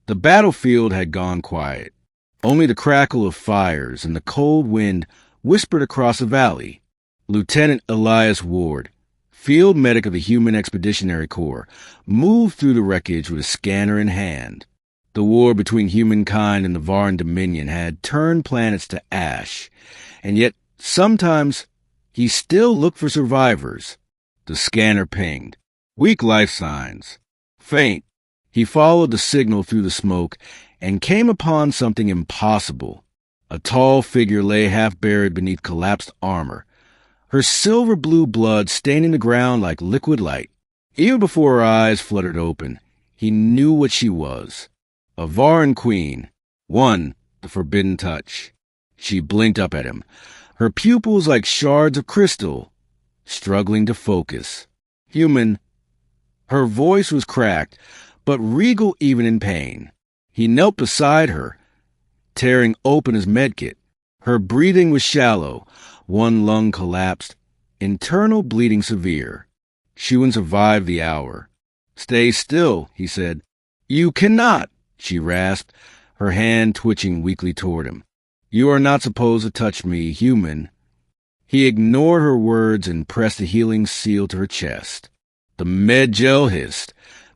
The battlefield had gone quiet. Only the crackle of fires and the cold wind whispered across the valley. Lieutenant Elias Ward, field medic of the Human Expeditionary Corps, moved through the wreckage with a scanner in hand. The war between humankind and the Varan Dominion had turned planets to ash, and yet sometimes he still looked for survivors. The scanner pinged. Weak life signs. Faint. He followed the signal through the smoke and came upon something impossible. A tall figure lay half buried beneath collapsed armor, her silver-blue blood staining the ground like liquid light. Even before her eyes fluttered open, he knew what she was. A Varan queen. One, the forbidden touch. She blinked up at him, her pupils like shards of crystal, struggling to focus. Human. Her voice was cracked, but regal even in pain. He knelt beside her, tearing open his medkit. Her breathing was shallow. One lung collapsed, internal bleeding severe. She wouldn't survive the hour. "Stay still," he said. "You cannot," she rasped, her hand twitching weakly toward him. "You are not supposed to touch me, human." He ignored her words and pressed a healing seal to her chest. The med gel hissed,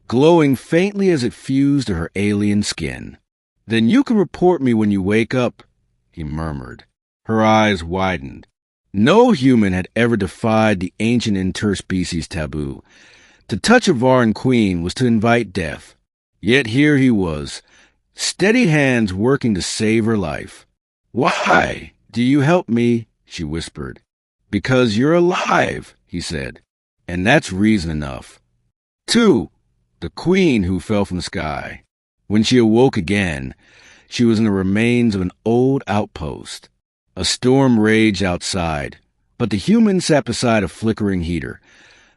glowing faintly as it fused to her alien skin. "Then you can report me when you wake up," he murmured. Her eyes widened. No human had ever defied the ancient interspecies taboo. To touch a Varan queen was to invite death. Yet here he was, steady hands working to save her life. "Why do you help me?" she whispered. "Because you're alive," he said. "And that's reason enough." 2. The queen who fell from the sky. When she awoke again, she was in the remains of an old outpost. A storm raged outside, but the human sat beside a flickering heater,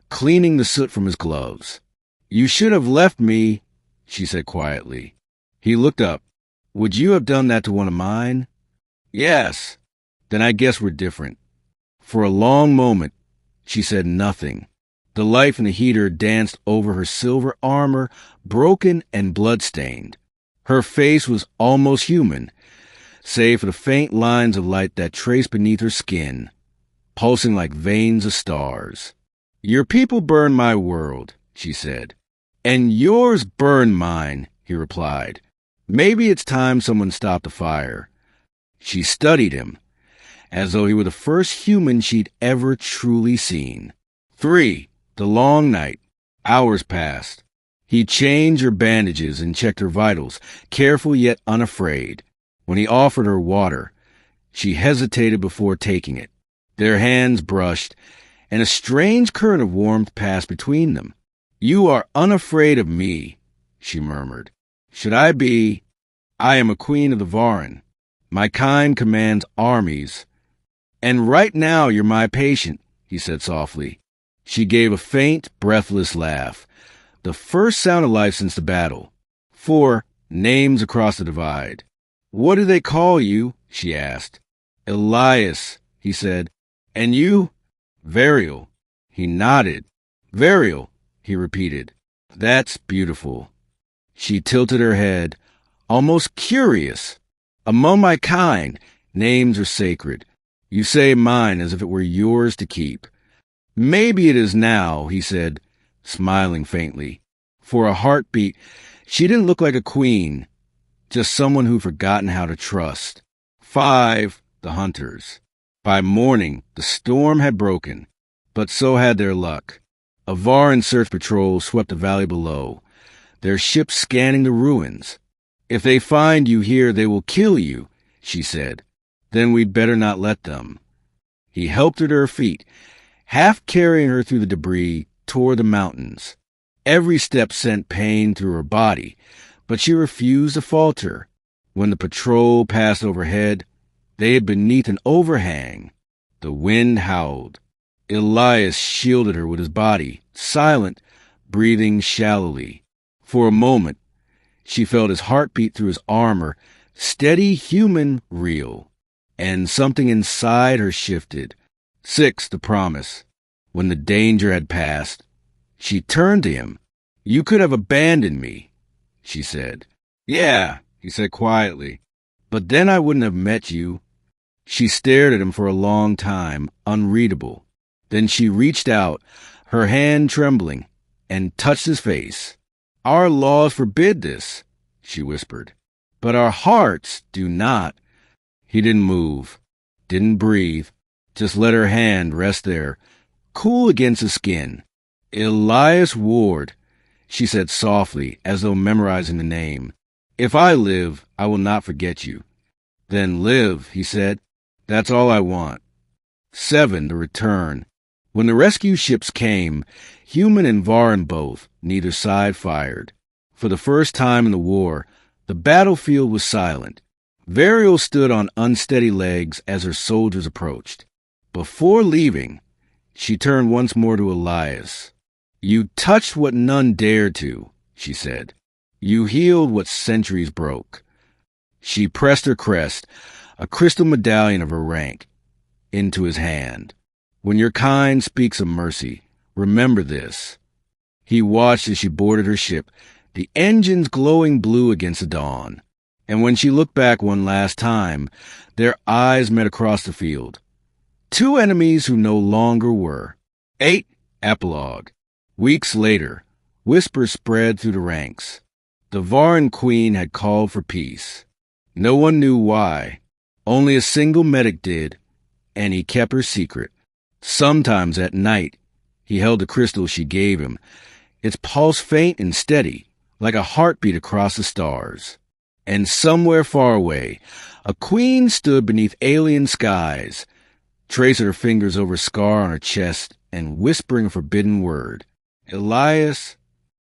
cleaning the soot from his gloves. "You should have left me," she said quietly. He looked up. "Would you have done that to one of mine?" "Yes." "Then I guess we're different." For a long moment, she said nothing. The light from the heater danced over her silver armor, broken and blood-stained. Her face was almost human, save for the faint lines of light that traced beneath her skin, pulsing like veins of stars. "Your people burned my world," she said. "And yours burned mine," he replied. "Maybe it's time someone stopped the fire." She studied him, as though he were the first human she'd ever truly seen. 3. The long night. Hours passed. He changed her bandages and checked her vitals, careful yet unafraid. When he offered her water, she hesitated before taking it. Their hands brushed, and a strange current of warmth passed between them. "You are unafraid of me," she murmured. "Should I be? I am a queen of the Varan. My kind commands armies. And right now you're my patient," he said softly. She gave a faint, breathless laugh, the first sound of life since the battle. 4. Names across the divide. "What do they call you?" she asked. "Elias," he said. "And you?" "Varial." He nodded. "Varial," he repeated. "That's beautiful." She tilted her head, almost curious. "Among my kind, names are sacred. You say mine as if it were yours to keep." "Maybe it is now," he said, smiling faintly. For a heartbeat, she didn't look like a queen, just someone who'd forgotten how to trust. 5. The hunters. By morning, the storm had broken, but so had their luck. A Varan search patrol swept the valley below, their ships scanning the ruins. "If they find you here, they will kill you," she said. "Then we'd better not let them." He helped her to her feet, half carrying her through the debris toward the mountains. Every step sent pain through her body, but she refused to falter. When the patrol passed overhead, they had beneath an overhang. The wind howled. Elias shielded her with his body, silent, breathing shallowly. For a moment, she felt his heartbeat through his armor, steady, human, real. And something inside her shifted. 6. The promise. When the danger had passed, she turned to him. "You could have abandoned me," she said. Yeah, he said quietly. But then I wouldn't have met you. She stared at him for a long time, unreadable. Then she reached out, her hand trembling, and touched his face. Our laws forbid this, she whispered. But our hearts do not. He didn't move, didn't breathe, just let her hand rest there, cool against his skin. Elias Ward, she said softly, as though memorizing the name. If I live, I will not forget you. Then live, he said. That's all I want. 7. The return. When the rescue ships came, human and Varan both, neither side fired. For the first time in the war, the battlefield was silent. Variel stood on unsteady legs as her soldiers approached. Before leaving, she turned once more to Elias. You touched what none dared to, she said. You healed what centuries broke. She pressed her crest, a crystal medallion of her rank, into his hand. When your kind speaks of mercy, remember this. He watched as she boarded her ship, the engines glowing blue against the dawn. And when she looked back one last time, their eyes met across the field. Two enemies who no longer were. 8. Epilogue. Weeks later, whispers spread through the ranks. The Varan queen had called for peace. No one knew why. Only a single medic did, and he kept her secret. Sometimes at night, he held the crystal she gave him, its pulse faint and steady, like a heartbeat across the stars. And somewhere far away, a queen stood beneath alien skies, tracing her fingers over a scar on her chest and whispering a forbidden word. Elias,